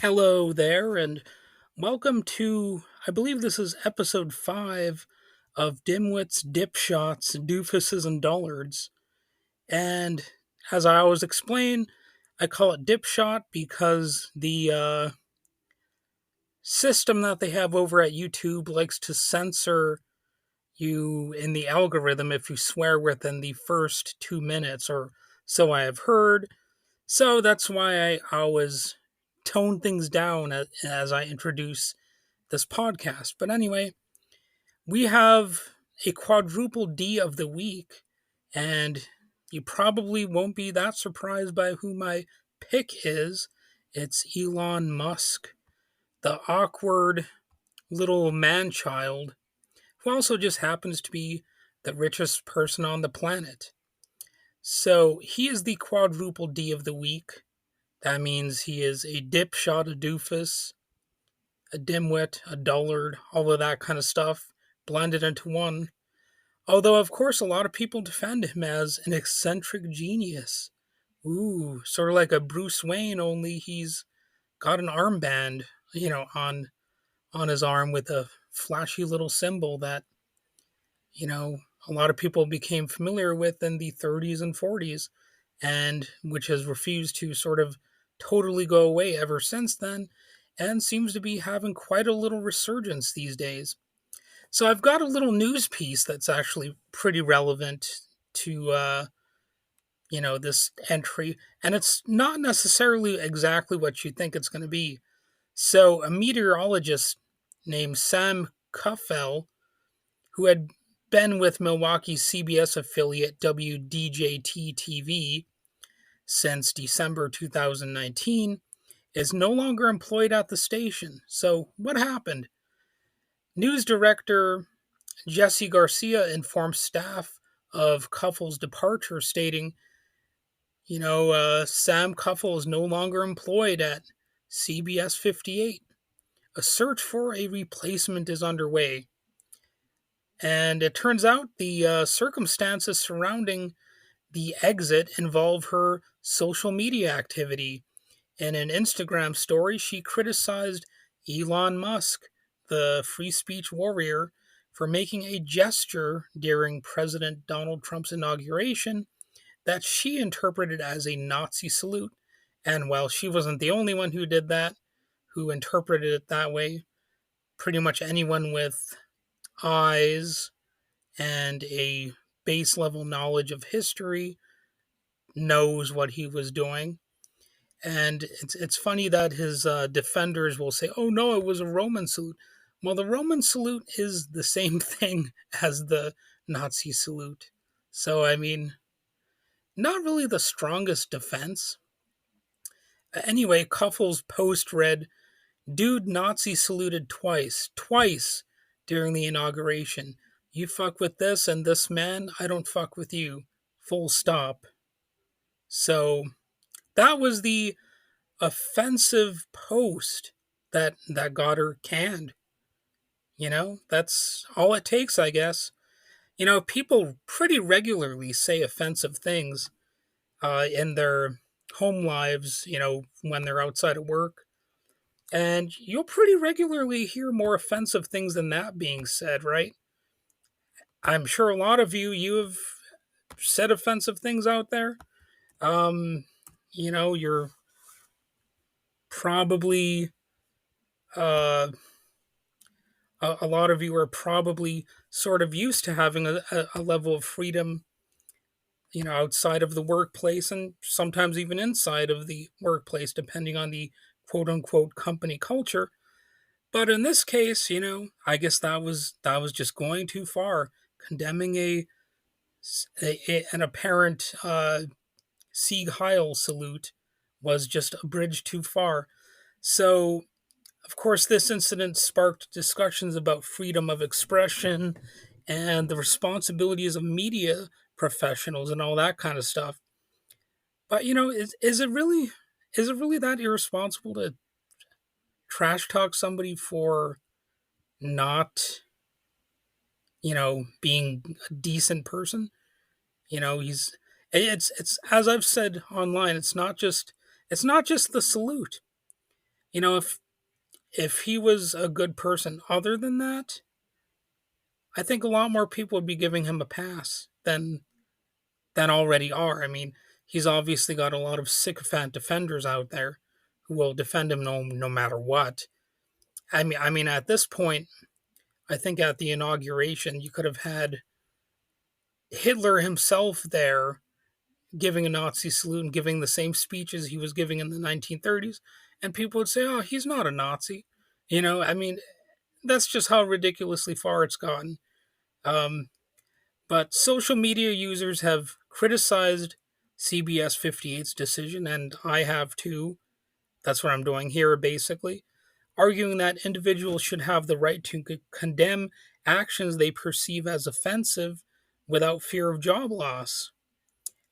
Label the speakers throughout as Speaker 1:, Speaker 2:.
Speaker 1: Hello there, and welcome to, I believe this is episode 5 of Dimwits, Dipshots, Dufuses, and Dullards. And as I always explain, I call it Dipshot because the system that they have over at YouTube likes to censor you in the algorithm if you swear within the first 2 minutes, or so I have heard. So that's why I always tone things down as I introduce this podcast. But anyway, we have a quadruple D of the week, and you probably won't be that surprised by who my pick is. It's Elon Musk, the awkward little man child who also just happens to be the richest person on the planet. So he is the quadruple D of the week. That means he is a dipshot, a doofus, a dimwit, a dullard, all of that kind of stuff blended into one. Although, of course, a lot of people defend him as an eccentric genius. Ooh, sort of like a Bruce Wayne, only he's got an armband, on his arm with a flashy little symbol that, you know, a lot of people became familiar with in the 30s and 40s, and which has refused to sort of totally go away ever since then, and seems to be having quite a little resurgence these days. So I've got a little news piece that's actually pretty relevant to this entry, and it's not necessarily exactly what you think it's going to be. So a meteorologist named Sam Kuffel, who had been with Milwaukee's CBS affiliate WDJT TV since December 2019, is no longer employed at the station. So what happened? News director Jesse Garcia informed staff of Kuffel's departure, stating, Sam Kuffel is no longer employed at CBS 58. A search for a replacement is underway. And it turns out the circumstances surrounding the exit involve her social media activity. In an Instagram story, she criticized Elon Musk, the free speech warrior, for making a gesture during President Donald Trump's inauguration that she interpreted as a Nazi salute. And while she wasn't the only one who did that, who interpreted it that way, pretty much anyone with eyes and a base level knowledge of history knows what he was doing. And it's funny that his defenders will say, "Oh no, it was a Roman salute." Well, the Roman salute is the same thing as the Nazi salute. So I mean, not really the strongest defense. Anyway, Kuffel's post read, "Dude Nazi saluted twice during the inauguration. You fuck with this and this man, I don't fuck with you. Full stop." So that was the offensive post that got her canned. That's all it takes, I guess. People pretty regularly say offensive things in their home lives, when they're outside of work. And you'll pretty regularly hear more offensive things than that being said, right? I'm sure a lot of you have said offensive things out there. You're probably uh, a lot of you are probably sort of used to having a level of freedom, outside of the workplace and sometimes even inside of the workplace, depending on the quote unquote company culture. But in this case, I guess that was just going too far, condemning an apparent Sieg Heil salute was just a bridge too far. So, of course, this incident sparked discussions about freedom of expression and the responsibilities of media professionals and all that kind of stuff. But is it really that irresponsible to trash talk somebody for not, being a decent person? He's it's as I've said online, it's not just the salute. If he was a good person other than that, I think a lot more people would be giving him a pass than already are. I mean, he's obviously got a lot of sycophant defenders out there who will defend him no matter what. I mean, at this point, I think at the inauguration, you could have had Hitler himself there giving a Nazi salute and giving the same speeches he was giving in the 1930s, and people would say, "Oh, he's not a Nazi." I mean, that's just how ridiculously far it's gotten. Um, but social media users have criticized CBS 58's decision, and I have too. That's what I'm doing here, basically, arguing that individuals should have the right to condemn actions they perceive as offensive without fear of job loss.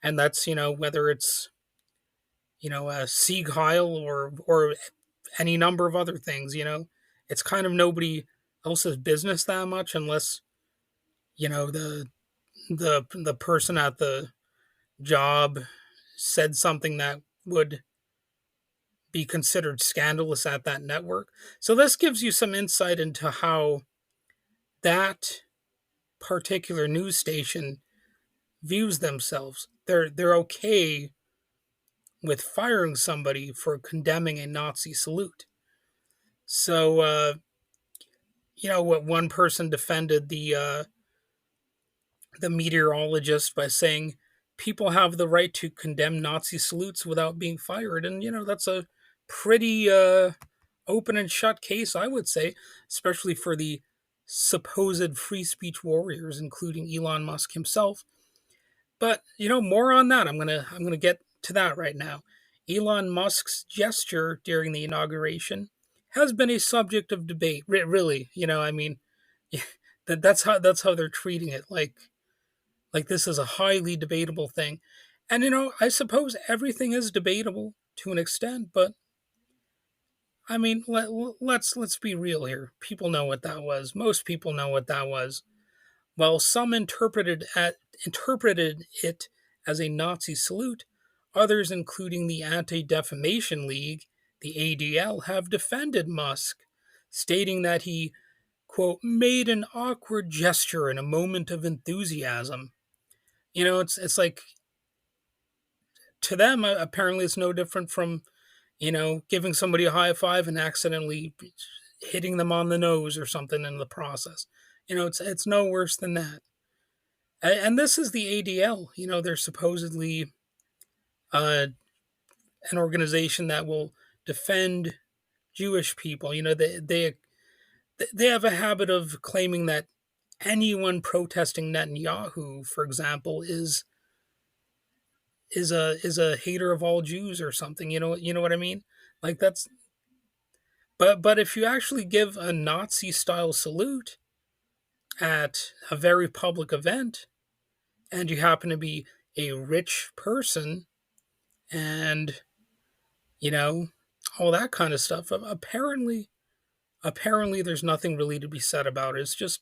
Speaker 1: And that's, whether it's, a Sieg Heil or any number of other things. It's kind of nobody else's business that much unless, the person at the job said something that would be considered scandalous at that network. So this gives you some insight into how that particular news station views themselves. They're okay with firing somebody for condemning a Nazi salute. So what one person defended the meteorologist by saying people have the right to condemn Nazi salutes without being fired, and that's a pretty open and shut case, I would say, especially for the supposed free speech warriors, including Elon Musk himself. But more on that. I'm gonna get to that right now. Elon Musk's gesture during the inauguration has been a subject of debate. Really, I mean, that's how they're treating it. Like this is a highly debatable thing, and I suppose everything is debatable to an extent. But I mean, let's be real here. People know what that was. Most people know what that was. While some interpreted it as a Nazi salute, others, including the Anti-Defamation League, the ADL, have defended Musk, stating that he, quote, made an awkward gesture in a moment of enthusiasm. It's like, to them, apparently it's no different from, giving somebody a high five and accidentally hitting them on the nose or something in the process. It's no worse than that. And this is the ADL. They're supposedly uh, an organization that will defend Jewish people. They have a habit of claiming that anyone protesting Netanyahu, for example, is a hater of all Jews or something. You know what I mean? Like that's. But if you actually give a Nazi style salute at a very public event, and you happen to be a rich person, and you know all that kind of stuff, apparently there's nothing really to be said about it. It's just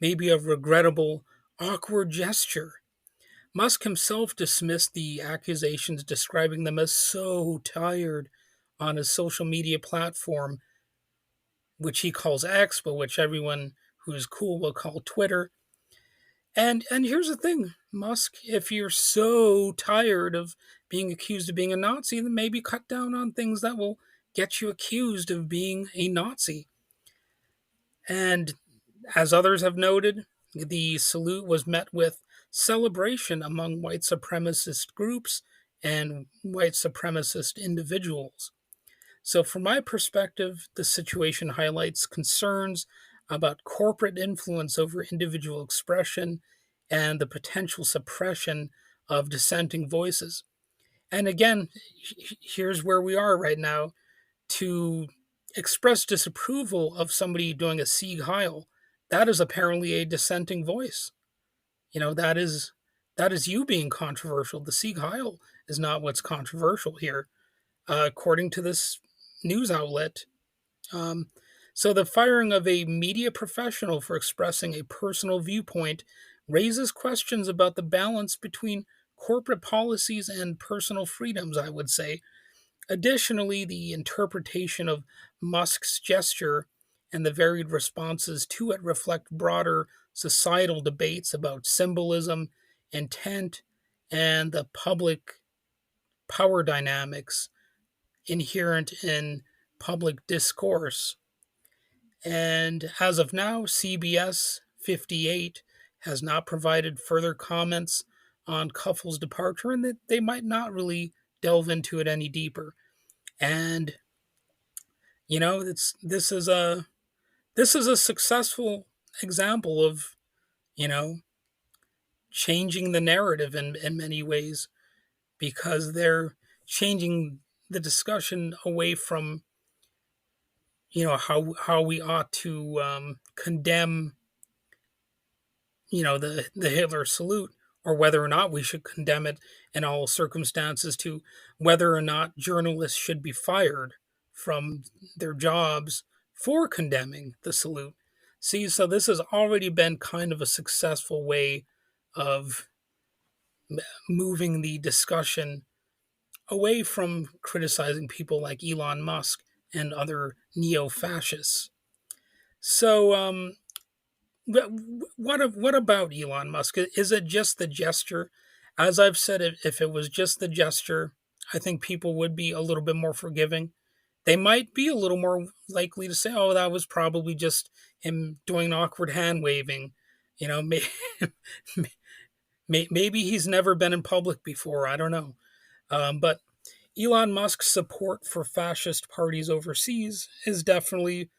Speaker 1: maybe a regrettable, awkward gesture. Musk himself dismissed the accusations, describing them as so tired on his social media platform, which he calls X, but which everyone who is cool will call Twitter. And here's the thing, Musk, if you're so tired of being accused of being a Nazi, then maybe cut down on things that will get you accused of being a Nazi. And as others have noted, the salute was met with celebration among white supremacist groups and white supremacist individuals. So, from my perspective, the situation highlights concerns about corporate influence over individual expression and the potential suppression of dissenting voices. And again, here's where we are right now. To express disapproval of somebody doing a Sieg Heil, that is apparently a dissenting voice. That is you being controversial. The Sieg Heil is not what's controversial here, according to this news outlet. Um, so the firing of a media professional for expressing a personal viewpoint raises questions about the balance between corporate policies and personal freedoms, I would say. Additionally, the interpretation of Musk's gesture and the varied responses to it reflect broader societal debates about symbolism, intent, and the public power dynamics inherent in public discourse. And as of now, CBS 58 has not provided further comments on Kuffle's departure, and that they might not really delve into it any deeper. And it's this is a successful example of you know changing the narrative in many ways, because they're changing the discussion away from how we ought to condemn the Hitler salute, or whether or not we should condemn it in all circumstances, to whether or not journalists should be fired from their jobs for condemning the salute. See, so this has already been kind of a successful way of moving the discussion away from criticizing people like Elon Musk and other neo-fascists. So, what about Elon Musk? Is it just the gesture? As I've said, if it was just the gesture, I think people would be a little bit more forgiving. They might be a little more likely to say, "Oh, that was probably just him doing awkward hand waving." You know, maybe he's never been in public before. I don't know. But Elon Musk's support for fascist parties overseas is definitely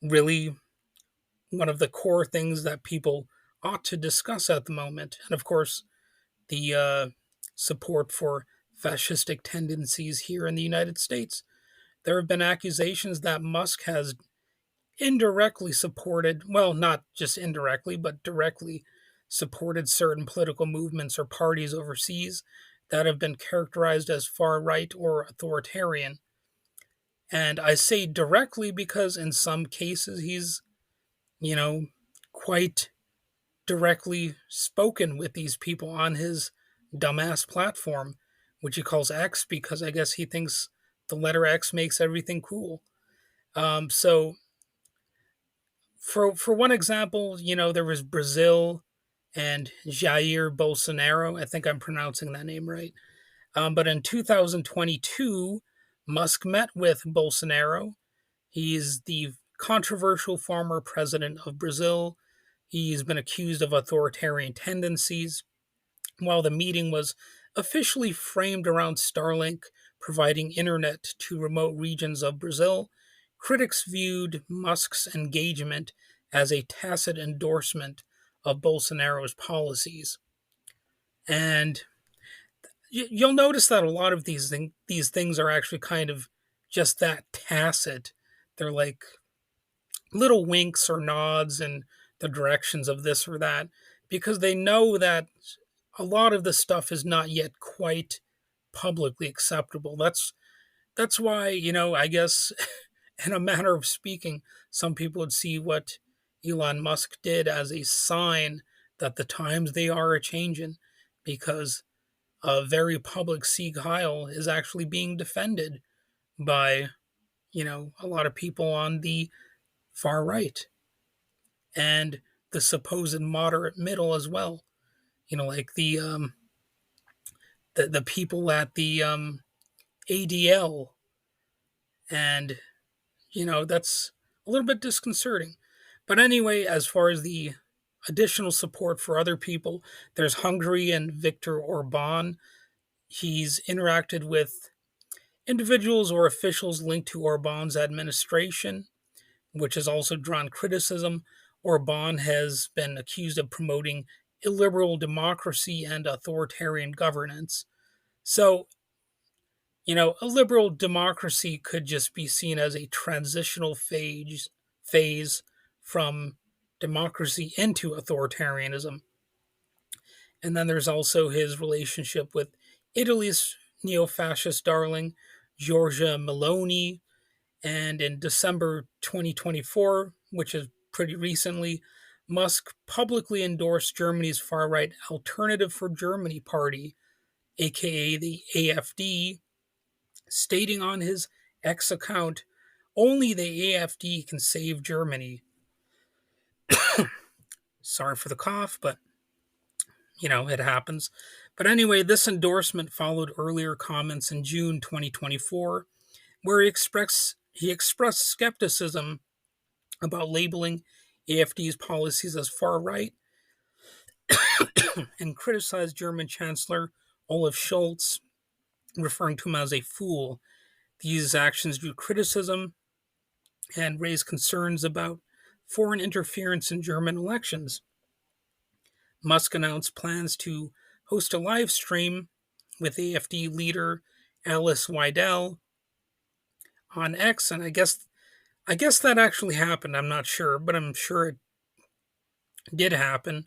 Speaker 1: really one of the core things that people ought to discuss at the moment. And of course, the support for fascistic tendencies here in the United States. There have been accusations that Musk has indirectly supported, well, not just indirectly, but directly supported certain political movements or parties overseas that have been characterized as far right or authoritarian. And I say directly because in some cases he's, you know, quite directly spoken with these people on his dumbass platform, which he calls X because I guess he thinks the letter X makes everything cool. So for one example, there was Brazil and Jair Bolsonaro. I think I'm pronouncing that name right. But in 2022, Musk met with Bolsonaro. He's the controversial former president of Brazil. He's been accused of authoritarian tendencies. While the meeting was officially framed around Starlink providing internet to remote regions of Brazil, critics viewed Musk's engagement as a tacit endorsement of Bolsonaro's policies. And you'll notice that a lot of these things are actually kind of just that tacit. They're like little winks or nods in the directions of this or that, because they know that a lot of the stuff is not yet quite publicly acceptable. That's why, I guess in a manner of speaking, some people would see what Elon Musk did as a sign that the times they are a changing, because a very public Sieg Heil is actually being defended by, a lot of people on the far right and the supposed moderate middle as well. Like the people at the ADL, and that's a little bit disconcerting. But anyway, as far as the additional support for other people, there's Hungary and Viktor Orban. He's interacted with individuals or officials linked to Orban's administration, which has also drawn criticism. Orban has been accused of promoting illiberal democracy and authoritarian governance. So, a liberal democracy could just be seen as a transitional phase from democracy into authoritarianism. And then there's also his relationship with Italy's neo-fascist darling, Giorgia Meloni. And in December 2024, which is pretty recently, Musk publicly endorsed Germany's far right Alternative for Germany party, aka the AfD, stating on his X account, only the AFD can save Germany. Sorry for the cough, but it happens. But anyway, this endorsement followed earlier comments in June 2024, where he expressed skepticism about labeling AFD's policies as far right and criticized German Chancellor Olaf Scholz, referring to him as a fool. These actions drew criticism and raised concerns about foreign interference in German elections. Musk announced plans to host a live stream with AFD leader Alice Weidel on X, and I guess that actually happened. I'm not sure, but I'm sure it did happen.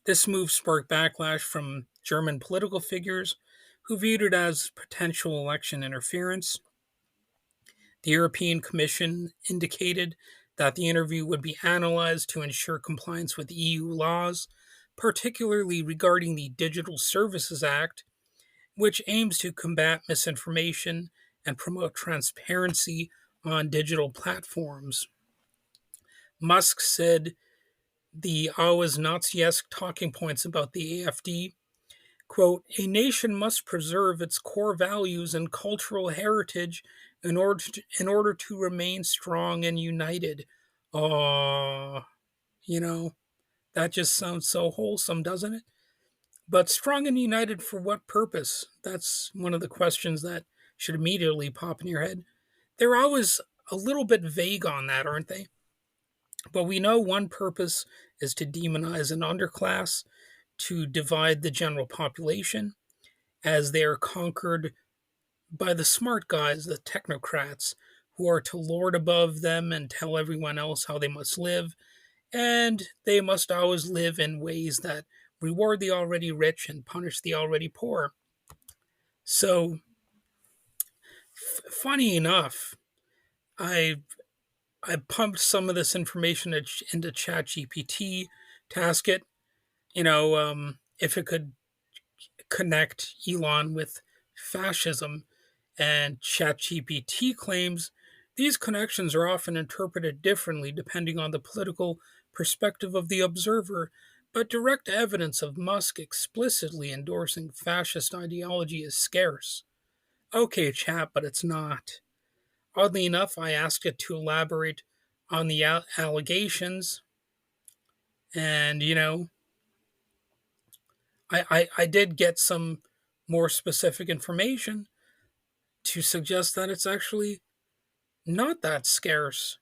Speaker 1: This move sparked backlash from German political figures who viewed it as potential election interference. The European Commission indicated that the interview would be analyzed to ensure compliance with EU laws, particularly regarding the Digital Services Act, which aims to combat misinformation and promote transparency on digital platforms. Musk said the always Nazi-esque talking points about the AFD, quote, a nation must preserve its core values and cultural heritage in order to remain strong and united. Oh, you know, that just sounds so wholesome, doesn't it? But strong and united for what purpose? That's one of the questions that should immediately pop in your head. They're always a little bit vague on that, aren't they? But we know one purpose is to demonize an underclass, to divide the general population, as they are conquered by the smart guys, the technocrats, who are to lord above them and tell everyone else how they must live, and they must always live in ways that reward the already rich and punish the already poor. So, funny enough, I I pumped some of this information into ChatGPT to ask it, if it could connect Elon with fascism, and ChatGPT claims these connections are often interpreted differently depending on the political perspective of the observer, but direct evidence of Musk explicitly endorsing fascist ideology is scarce. Okay, chat, but it's not. Oddly enough, I asked it to elaborate on the allegations, and I did get some more specific information to suggest that it's actually not that scarce.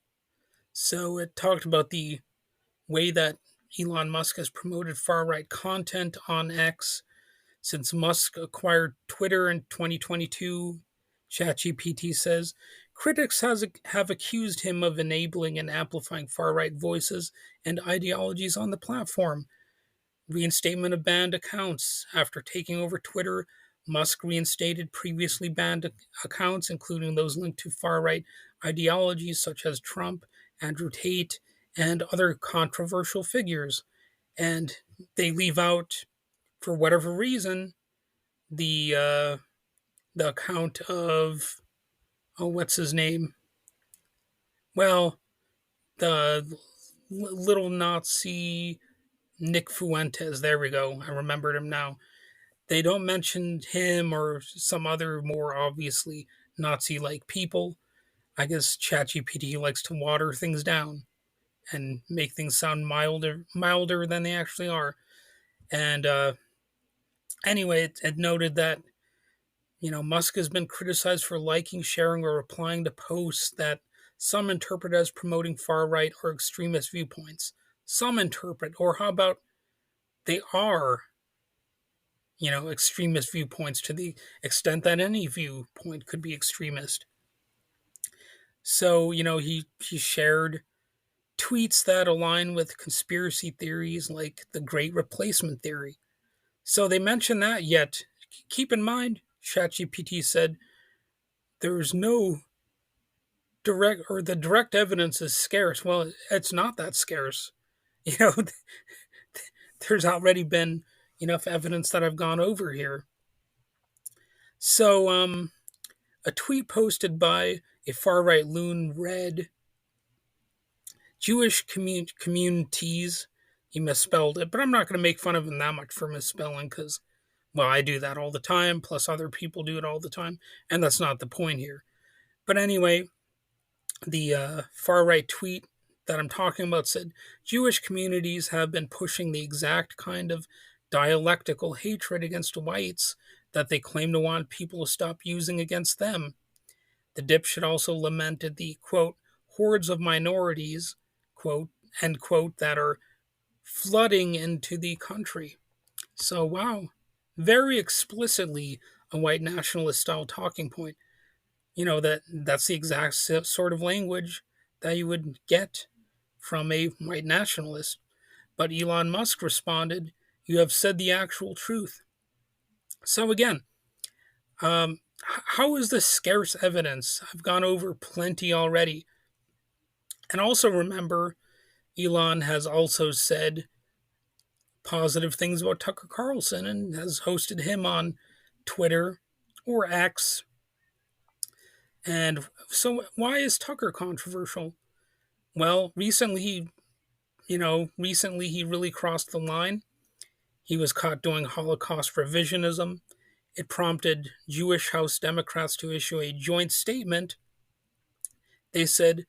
Speaker 1: So it talked about the way that Elon Musk has promoted far right content on X since Musk acquired Twitter in 2022. ChatGPT says critics have accused him of enabling and amplifying far right voices and ideologies on the platform. Reinstatement of banned accounts. After taking over Twitter, Musk reinstated previously banned accounts, including those linked to far right ideologies such as Trump, Andrew Tate, and other controversial figures. And they leave out, for whatever reason, the account of, oh, what's his name? Well, the little Nazi Nick Fuentes. There we go. I remembered him now. They don't mention him or some other more obviously Nazi like people. I guess ChatGPT likes to water things down and make things sound milder than they actually are. And anyway, it noted that Musk has been criticized for liking, sharing, or replying to posts that some interpret as promoting far right or extremist viewpoints. Some interpret, or how about they are extremist viewpoints to the extent that any viewpoint could be extremist. So, he shared tweets that align with conspiracy theories like the Great Replacement Theory. So they mention that, yet keep in mind, ChatGPT said there's no direct, or the direct evidence is scarce. Well, it's not that scarce. You know, there's already been, enough evidence that I've gone over here. So, a tweet posted by a far right loon read, Jewish communities. He misspelled it, but I'm not going to make fun of him that much for misspelling because, well, I do that all the time, plus other people do it all the time, and that's not the point here. But anyway, the far right tweet that I'm talking about said Jewish communities have been pushing the exact kind of dialectical hatred against whites that they claim to want people to stop using against them. The Dipsh also lamented the quote hordes of minorities quote end quote that are flooding into the country. So wow, very explicitly a white nationalist style talking point. That's the exact sort of language that you would get from a white nationalist. But Elon Musk responded, "You have said the actual truth." So again, how is this scarce evidence? I've gone over plenty already. And also remember, Elon has also said positive things about Tucker Carlson and has hosted him on Twitter or X. And so, why is Tucker controversial? Well, recently he really crossed the line. He was caught doing Holocaust revisionism. It prompted Jewish House Democrats to issue a joint statement. They said,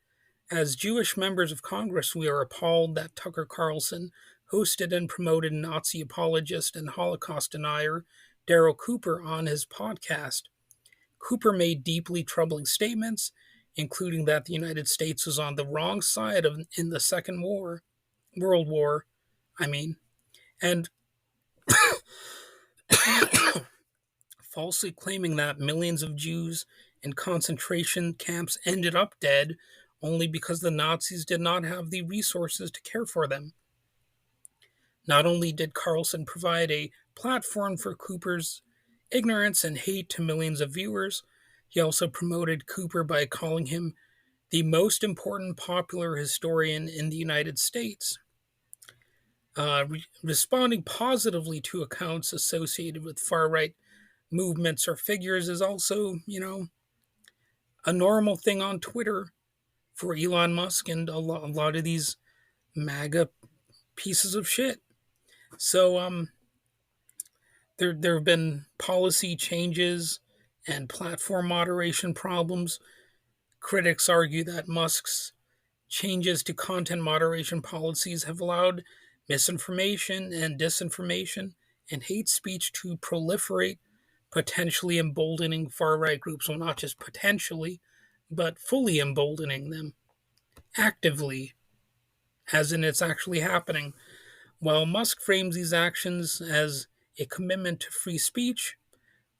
Speaker 1: as Jewish members of Congress, we are appalled that Tucker Carlson hosted and promoted Nazi apologist and Holocaust denier Daryl Cooper on his podcast. Cooper made deeply troubling statements, including that the United States was on the wrong side in the Second World War, and falsely claiming that millions of Jews in concentration camps ended up dead only because the Nazis did not have the resources to care for them. Not only did Carlson provide a platform for Cooper's ignorance and hate to millions of viewers, he also promoted Cooper by calling him the most important popular historian in the United States. Responding positively to accounts associated with far right movements or figures is also, a normal thing on Twitter for Elon Musk and a lot of these MAGA pieces of shit. So, there have been policy changes and platform moderation problems. Critics argue that Musk's changes to content moderation policies have allowed misinformation and disinformation and hate speech to proliferate, potentially emboldening far right groups. Well, not just potentially, but fully emboldening them actively, as in it's actually happening. While Musk frames these actions as a commitment to free speech,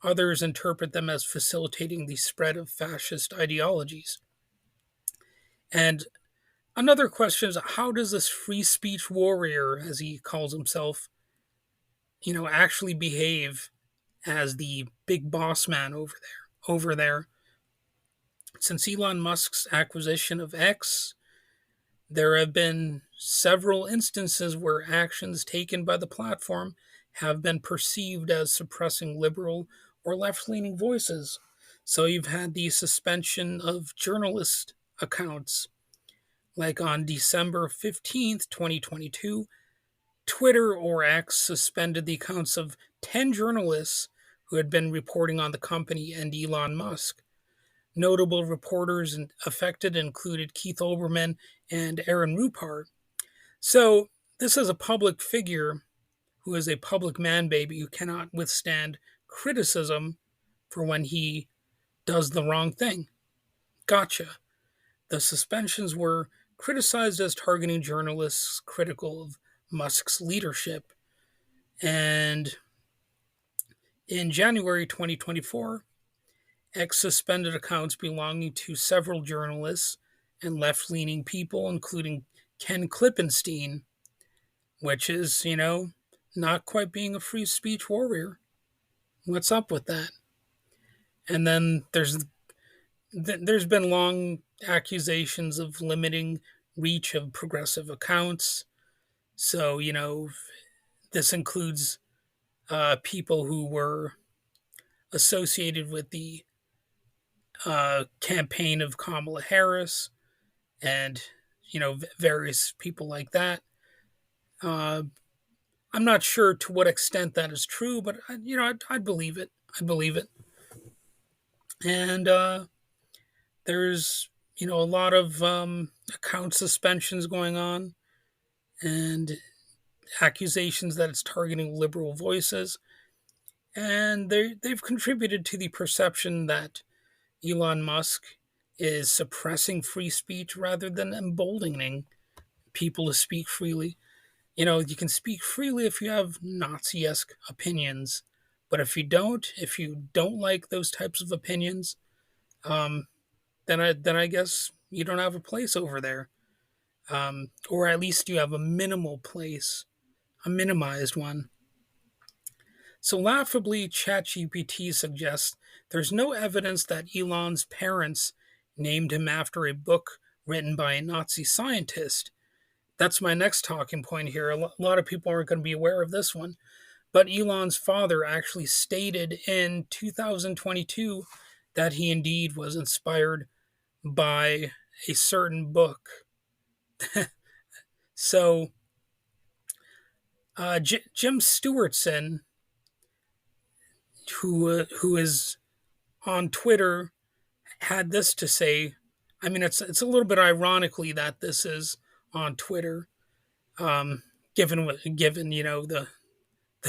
Speaker 1: others interpret them as facilitating the spread of fascist ideologies. And another question is, how does this free speech warrior, as he calls himself, actually behave as the big boss man over there? Since Elon Musk's acquisition of X, there have been several instances where actions taken by the platform have been perceived as suppressing liberal or left leaning voices. So you've had the suspension of journalist accounts. Like on December 15th, 2022, Twitter or X suspended the accounts of 10 journalists who had been reporting on the company and Elon Musk. Notable reporters affected included Keith Olbermann and Aaron Rupart. So, this is a public figure who is a public man baby who cannot withstand criticism for when he does the wrong thing. Gotcha. The suspensions were criticized as targeting journalists critical of Musk's leadership. And in January 2024, X suspended accounts belonging to several journalists and left leaning people, including Ken Klippenstein, which is, not quite being a free speech warrior. What's up with that? And then there's been long accusations of limiting reach of progressive accounts. So, this includes people who were associated with the campaign of Kamala Harris and various people like that. Uh, I'm not sure to what extent that is true, but I'd believe it. I believe it. And there's a lot of account suspensions going on and accusations that it's targeting liberal voices, and they've contributed to the perception that Elon Musk is suppressing free speech rather than emboldening people to speak freely. You can speak freely if you have Nazi-esque opinions, but if you don't like those types of opinions, um, then I guess you don't have a place over there, or at least you have a minimal place, a minimized one. So laughably, ChatGPT suggests there's no evidence that Elon's parents named him after a book written by a Nazi scientist. That's my next talking point here. A lot of people aren't going to be aware of this one. But Elon's father actually stated in 2022 that he indeed was inspired by a certain book. So, Jim Stewartson, who is on Twitter, had this to say. I mean, it's a little bit ironically that this is on Twitter, um, given the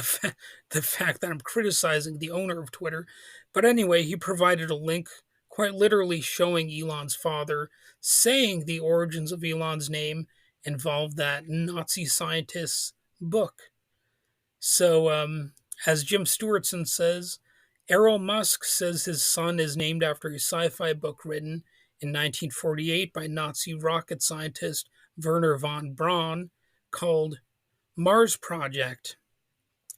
Speaker 1: fa- the fact that I'm criticizing the owner of Twitter. But anyway, he provided a link, quite literally showing Elon's father, saying the origins of Elon's name involved that Nazi scientist's book. So, as Jim Stewartson says, Errol Musk says his son is named after a sci-fi book written in 1948 by Nazi rocket scientist Werner von Braun called Mars Project,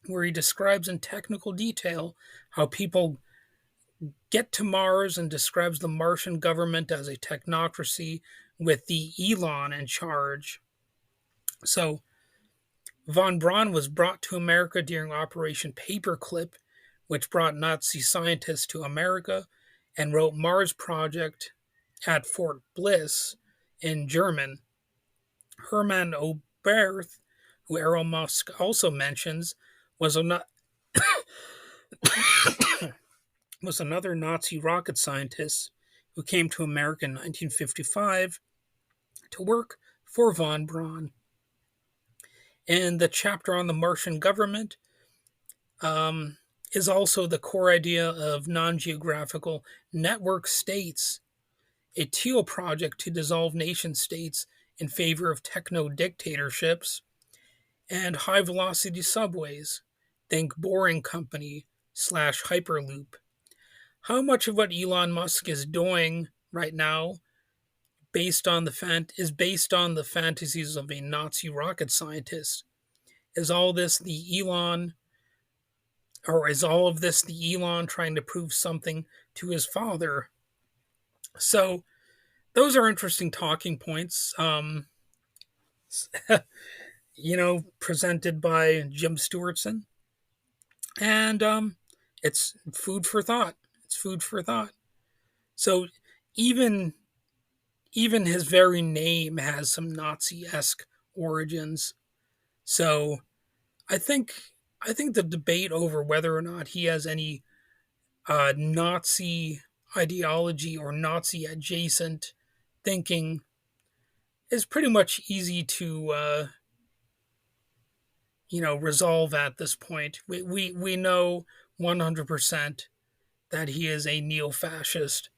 Speaker 1: where he describes in technical detail how people get to Mars and describes the Martian government as a technocracy with the Elon in charge. So, von Braun was brought to America during Operation Paperclip, which brought Nazi scientists to America, and wrote Mars Project at Fort Bliss in German. Hermann Oberth, who Elon Musk also mentions, was a was another Nazi rocket scientist who came to America in 1955 to work for von Braun. And the chapter on the Martian government um, is also the core idea of non geographical network states, a Teal project to dissolve nation states in favor of techno dictatorships, and high velocity subways. Think Boring Company slash Hyperloop. How much of what Elon Musk is doing right now is based on the fantasies of a Nazi rocket scientist? Is all this the Elon or is all of this the Elon trying to prove something to his father? So those are interesting talking points. Presented by Jim Stewartson, and it's food for thought. It's food for thought. So even even his very name has some Nazi-esque origins. So I think I think the debate over whether or not he has any Nazi ideology or Nazi adjacent thinking is pretty much easy to resolve at this point. We know 100% that he is a neo-fascist